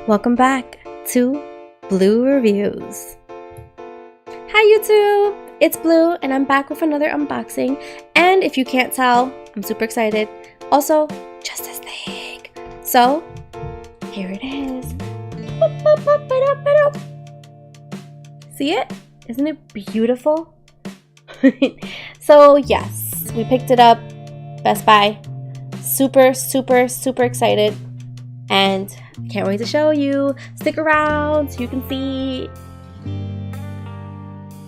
Welcome back to Blue Reviews. Hi YouTube, it's Blue and I'm back with another unboxing, and if you can't tell, I'm super excited. Also, just as thick. So, here it is. See it? Isn't it beautiful? So yes, we picked it up, Best Buy. Super excited, and can't wait to show you. Stick around so you can see.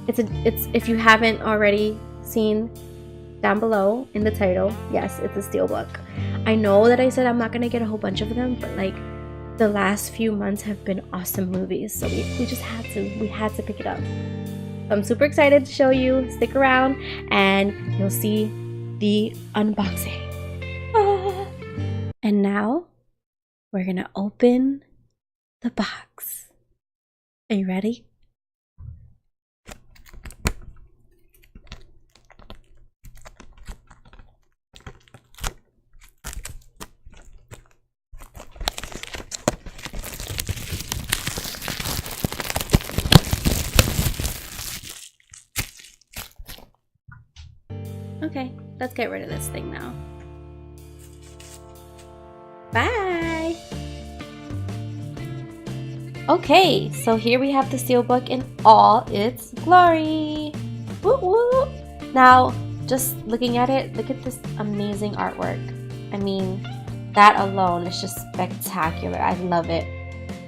It's if you haven't already seen down below in the title, yes, it's a SteelBook. I know that I said I'm not gonna get a whole bunch of them, but like the last few months have been awesome movies, so we just had to pick it up. I'm super excited to show you. Stick around and you'll see the unboxing. And now we're gonna open the box. Are you ready? Okay, let's get rid of this thing now. Bye! Okay, so here we have the SteelBook in all its glory. Woo woo! Now, just looking at it, look at this amazing artwork. I mean, that alone is just spectacular. I love it.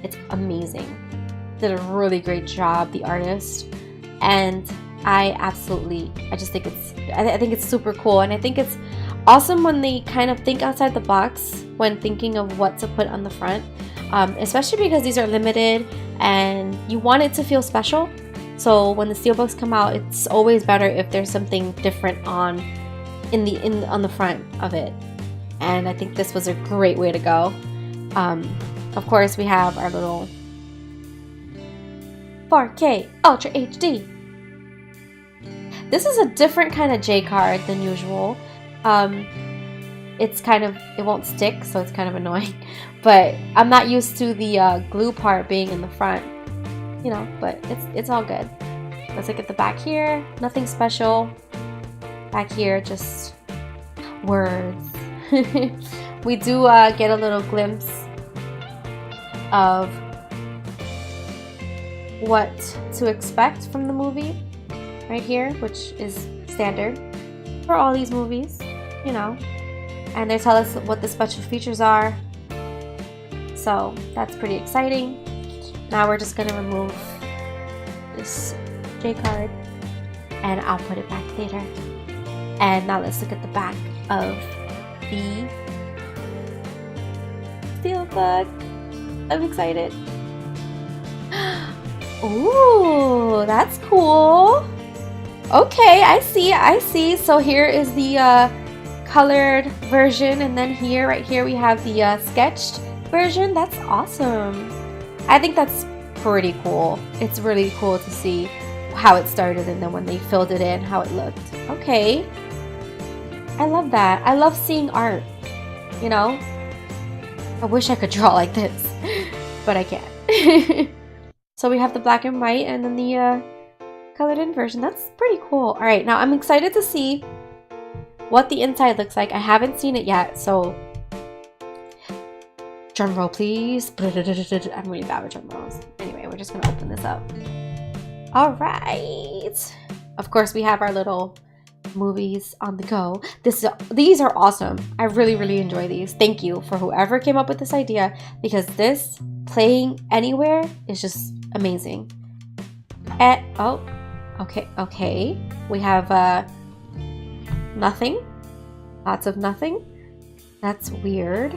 It's amazing. Did a really great job, the artist, and I think it's super cool, and I think it's awesome when they kind of think outside the box when thinking of what to put on the front, especially because these are limited and you want it to feel special. So when the SteelBooks come out, it's always better if there's something different on the front of it, and I think this was a great way to go. Of course, we have our little 4K Ultra HD. This is a different kind of J card than usual. It won't stick, so it's kind of annoying. But I'm not used to the glue part being in the front, you know. But it's all good. Let's look at the back here. Nothing special. Back here, just words. We do get a little glimpse of what to expect from the movie right here, which is standard for all these movies, you know. And they tell us what the special features are, so that's pretty exciting. Now we're just gonna remove this J card and I'll put it back later. And now let's look at the back of the SteelBook. I'm excited. Ooh, that's cool. Okay, I see. So here is the colored version, and then right here we have the sketched version. That's awesome. I think that's pretty cool. It's really cool to see how it started and then when they filled it in, how it looked. Okay. I love that. I love seeing art, you know? I wish I could draw like this, but I can't. So we have the black and white and then the colored in version. That's pretty cool. All right, now I'm excited to see what the inside looks like. I haven't seen it yet, so drum roll please. I'm really bad with drum rolls. Anyway, we're just gonna open this up. All right, of course we have our little movies on the go. These are awesome. I really enjoy these. Thank you for whoever came up with this idea, because this playing anywhere is just amazing. Oh, okay. We have nothing. Lots of nothing. That's weird.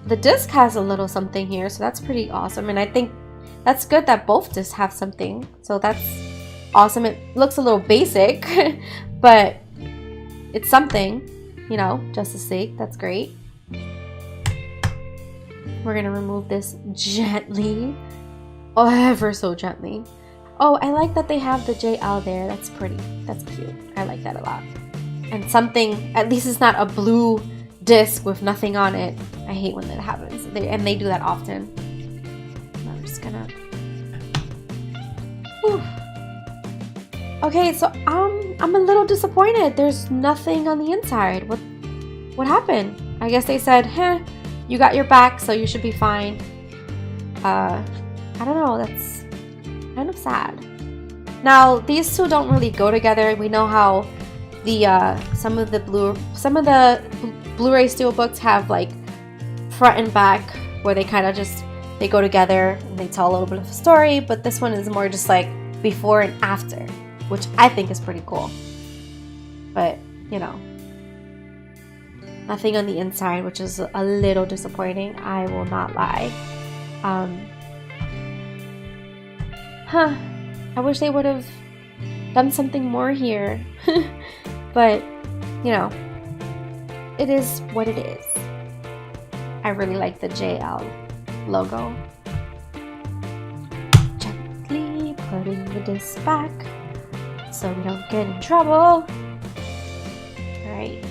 The disc has a little something here, so that's pretty awesome. And I think that's good that both discs have something. So that's awesome. It looks a little basic, but it's something, you know, Justice League. That's great. We're gonna remove this gently. Oh, ever so gently. Oh, I like that they have the JL there. That's pretty. That's cute. I like that a lot. And something, at least it's not a blue disc with nothing on it. I hate when that happens. They do that often. kind of... Okay, so I'm a little disappointed. There's nothing on the inside. What happened? I guess they said, you got your back, so you should be fine. I don't know. That's kind of sad. Now, these two don't really go together. We know how the some of the Blu-ray SteelBooks have like front and back, where they kind of just go together and they tell a little bit of a story. But this one is more just like before and after, which I think is pretty cool. But you know, nothing on the inside, which is a little disappointing. I will not lie. I wish they would have done something more here. But, you know, it is what it is. I really like the JL logo. Gently putting the disc back so we don't get in trouble. Alright.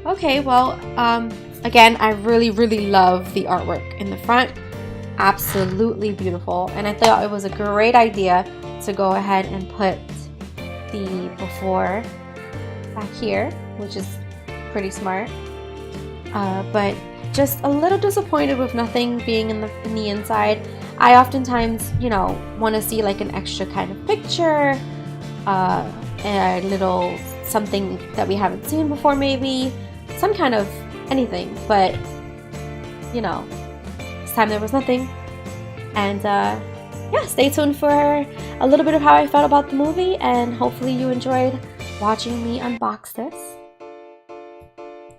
Okay, well, again, I really love the artwork in the front. Absolutely beautiful, and I thought it was a great idea to go ahead and put the before back here, which is pretty smart. But just a little disappointed with nothing being in the inside. I oftentimes, you know, want to see like an extra kind of picture, a little something that we haven't seen before, maybe some kind of anything. But you know, this time there was nothing. And yeah, stay tuned for a little bit of how I felt about the movie, and hopefully you enjoyed watching me unbox this.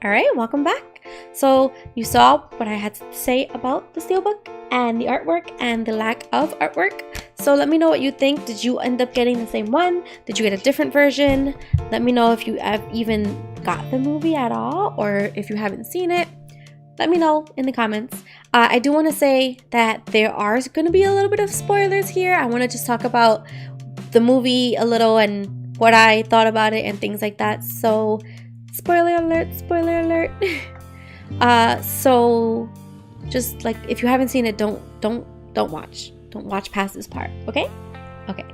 Alright, welcome back. So you saw what I had to say about the SteelBook and the artwork and the lack of artwork. So let me know what you think. Did you end up getting the same one? Did you get a different version? Let me know if you have even got the movie at all, or if you haven't seen it. Let me know in the comments. I do want to say that there are going to be a little bit of spoilers here. I want to just talk about the movie a little and what I thought about it and things like that. So, spoiler alert, spoiler alert. So just like, if you haven't seen it, don't watch. Don't watch past this part, okay? Okay.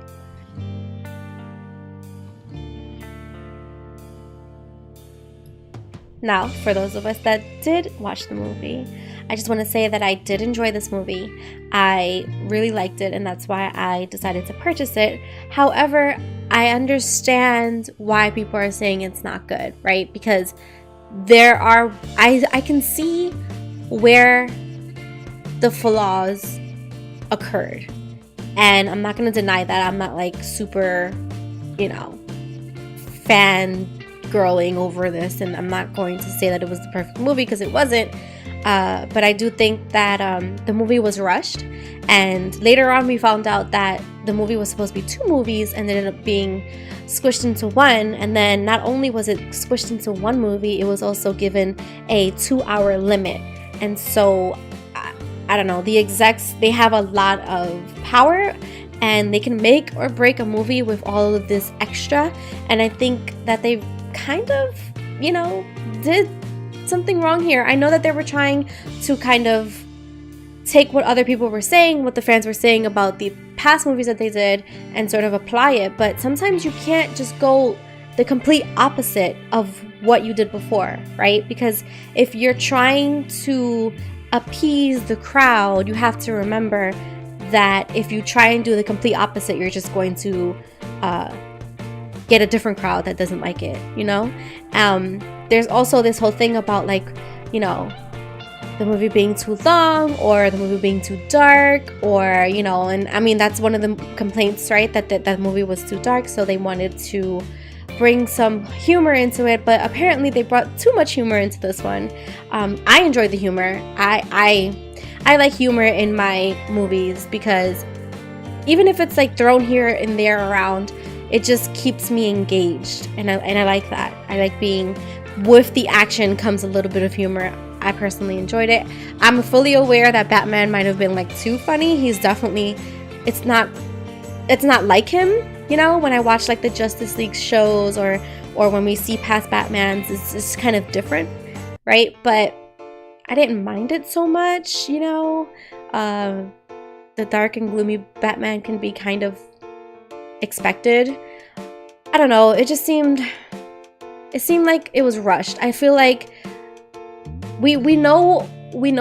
Now, for those of us that did watch the movie, I just want to say that I did enjoy this movie. I really liked it, and that's why I decided to purchase it. However, I understand why people are saying it's not good, right? Because I can see where the flaws occurred. And I'm not going to deny that. I'm not like super, you know, fangirling over this, and I'm not going to say that it was the perfect movie, because it wasn't. But I do think that the movie was rushed, and later on we found out that the movie was supposed to be 2 movies and ended up being squished into one. And then not only was it squished into one movie, it was also given a 2-hour limit. And so I don't know, the execs, they have a lot of power, and they can make or break a movie with all of this extra. And I think that they kind of, you know, did something wrong here. I know that they were trying to kind of take what other people were saying, what the fans were saying about the past movies that they did, and sort of apply it. But sometimes you can't just go the complete opposite of what you did before, right? Because if you're trying to appease the crowd, you have to remember that if you try and do the complete opposite, you're just going to get a different crowd that doesn't like it, you know? There's also this whole thing about, like, you know, the movie being too long, or the movie being too dark, or, you know, and I mean, that's one of the complaints, right? That movie was too dark, so they wanted to bring some humor into it, but apparently they brought too much humor into this one. I enjoyed the humor. I like humor in my movies, because even if it's like thrown here and there around, it just keeps me engaged, and I like that. I like being with the action comes a little bit of humor. I personally enjoyed it. I'm fully aware that Batman might have been like too funny. He's definitely, it's not like him, you know, when I watch like the Justice League shows, or when we see past Batmans, it's kind of different, right? But I didn't mind it so much, you know. The dark and gloomy Batman can be kind of expected. I don't know, it seemed like it was rushed. I feel like we know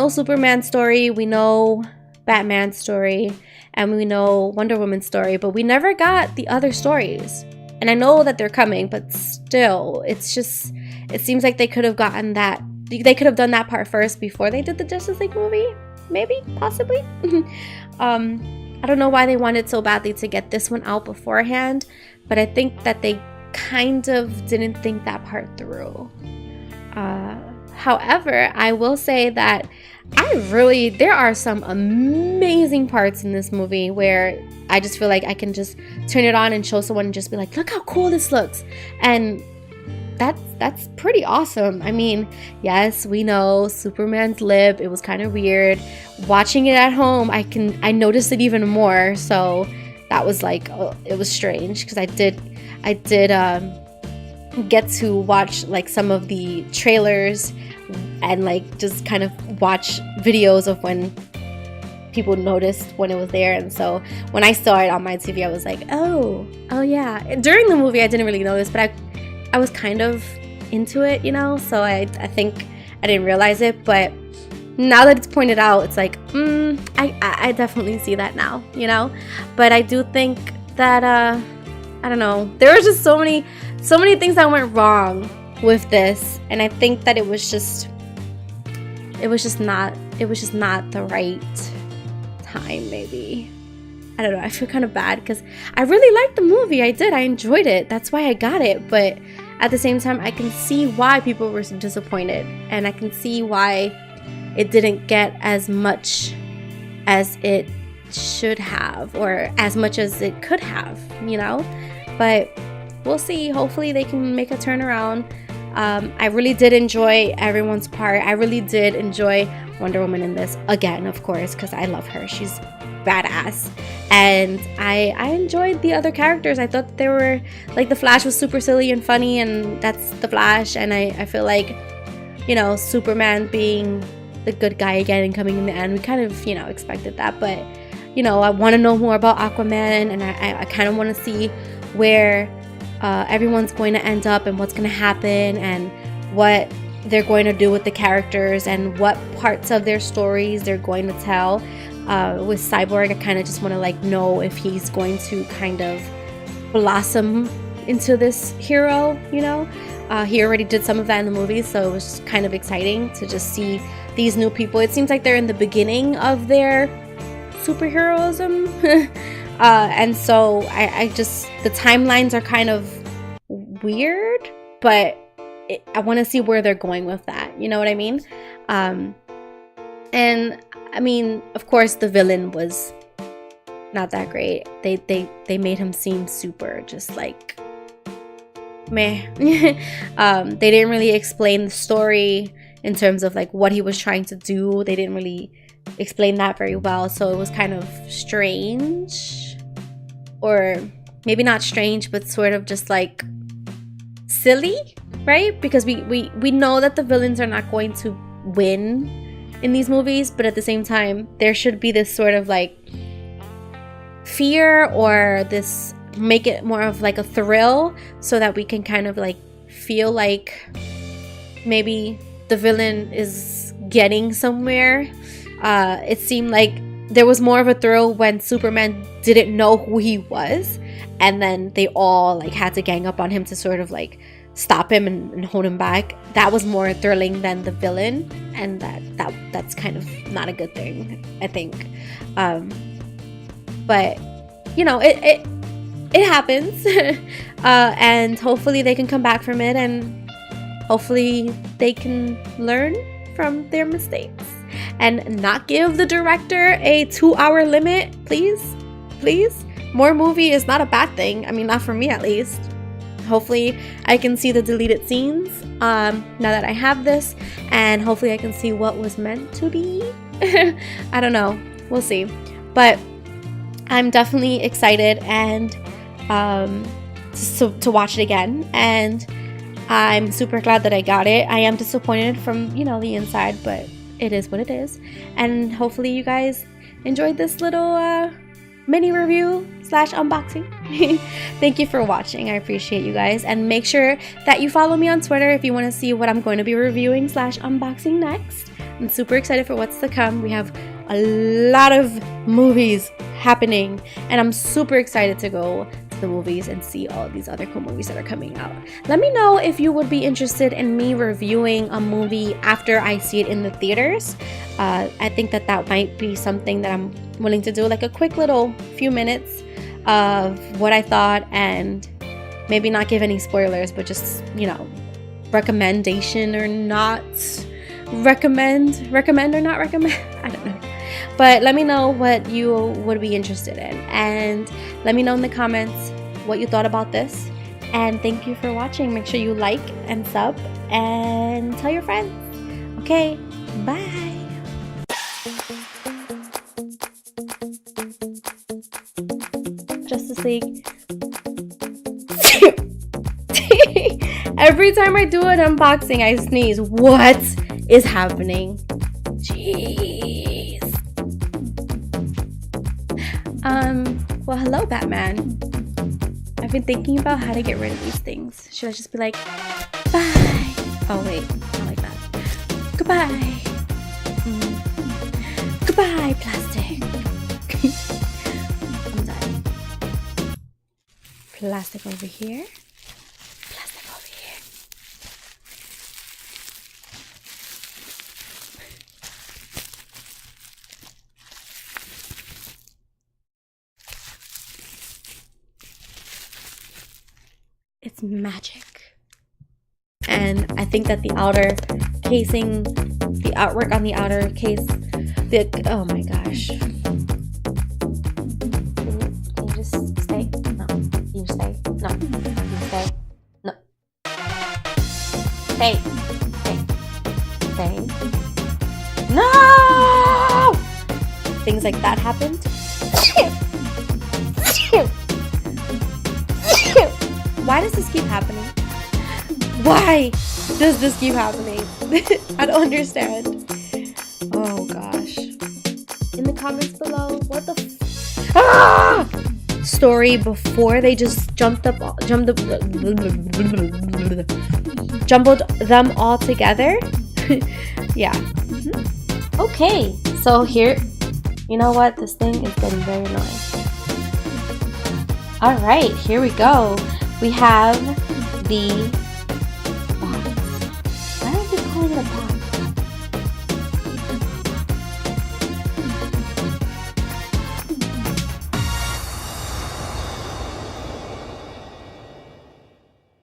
Superman's story, we know Batman's story, and we know Wonder Woman's story, but we never got the other stories. And I know that they're coming, but still, it seems like they could have done that part first before they did the Justice League movie. Maybe, possibly. I don't know why they wanted so badly to get this one out beforehand, but I think that they kind of didn't think that part through. However, I will say that there are some amazing parts in this movie where I just feel like I can just turn it on and show someone and just be like, look how cool this looks. And that's pretty awesome. I mean, yes, we know Superman's lip, it was kind of weird. Watching it at home, I noticed it even more. So that was like, it was strange because I did get to watch like some of the trailers and like just kind of watch videos of when people noticed when it was there. And so when I saw it on my TV, I was like, oh yeah. During the movie I didn't really notice, but I was kind of into it, you know, so I think I didn't realize it, but now that it's pointed out, it's like I definitely see that now, you know. But I do think that I don't know, there were just so many things that went wrong with this, and I think that it was just not the right time, maybe. I don't know, I feel kind of bad because I really liked the movie. I enjoyed it, that's why I got it. But at the same time, I can see why people were so disappointed, and I can see why it didn't get as much as it should have, or as much as it could have, you know. But we'll see. Hopefully they can make a turnaround. I really did enjoy everyone's part. I really did enjoy Wonder Woman in this, again, of course, because I love her. She's badass. And I enjoyed the other characters. I thought they were, like, the Flash was super silly and funny, and that's the Flash. And I feel like, you know, Superman being the good guy again and coming in the end, we kind of, you know, expected that. But, you know, I want to know more about Aquaman, and I kind of want to see where everyone's going to end up and what's going to happen and what they're going to do with the characters and what parts of their stories they're going to tell. With Cyborg, I kind of just want to like know if he's going to kind of blossom into this hero, you know. He already did some of that in the movie, so it was kind of exciting to just see these new people. It seems like they're in the beginning of their superheroism. And so I just, the timelines are kind of weird, but I want to see where they're going with that, you know what I mean? And I mean, of course the villain was not that great. They made him seem super just like meh. They didn't really explain the story in terms of like what he was trying to do. They didn't really explain that very well, so it was kind of strange, or maybe not strange, but sort of just like silly, right? Because we know that the villains are not going to win in these movies, but at the same time there should be this sort of like fear, or this, make it more of like a thrill, so that we can kind of like feel like maybe the villain is getting somewhere. It seemed like there was more of a thrill when Superman didn't know who he was, and then they all like had to gang up on him to sort of like stop him and hold him back. That was more thrilling than the villain, and that's kind of not a good thing, I think. But you know, it happens. And hopefully they can come back from it, and hopefully they can learn from their mistakes and not give the director a 2-hour limit, please. More movie is not a bad thing. I mean, not for me at least. Hopefully I can see the deleted scenes now that I have this, and hopefully I can see what was meant to be. I don't know, we'll see. But I'm definitely excited and to watch it again, and I'm super glad that I got it. I am disappointed from, you know, the inside, but it is what it is. And hopefully you guys enjoyed this little mini review / unboxing. Thank you for watching. I appreciate you guys. And make sure that you follow me on Twitter if you want to see what I'm going to be reviewing / unboxing next. I'm super excited for what's to come. We have a lot of movies happening, and I'm super excited to go to the movies and see all these other cool movies that are coming out. Let me know if you would be interested in me reviewing a movie after I see it in the theaters. I think that might be something that I'm willing to do, like a quick little few minutes of what I thought, and maybe not give any spoilers, but just, you know, recommendation or not recommend or not recommend. I don't know. But let me know what you would be interested in, and let me know in the comments what you thought about this. And thank you for watching. Make sure you like and sub and tell your friends. Okay, bye. Justice League. Every time I do an unboxing, I sneeze. What is happening? Jeez. Well, hello, Batman. I've been thinking about how to get rid of these things. Should I just be like, bye? Oh, wait, not like that. Goodbye. Goodbye, plastic. I'm done. Plastic over here. Plastic over here. It's magic. And I think that the outer casing, the artwork on the outer case, oh my gosh. Can you just stay? No. You stay? No. You stay? No. Stay. Stay. No! Things like that happened. Why does this keep happening? Why does this keep happening? I don't understand. Oh gosh. In the comments below, what the story before they just jumbled them all together? Yeah. Okay, so here, you know what? This thing is getting very annoying. All right, here we go. We have the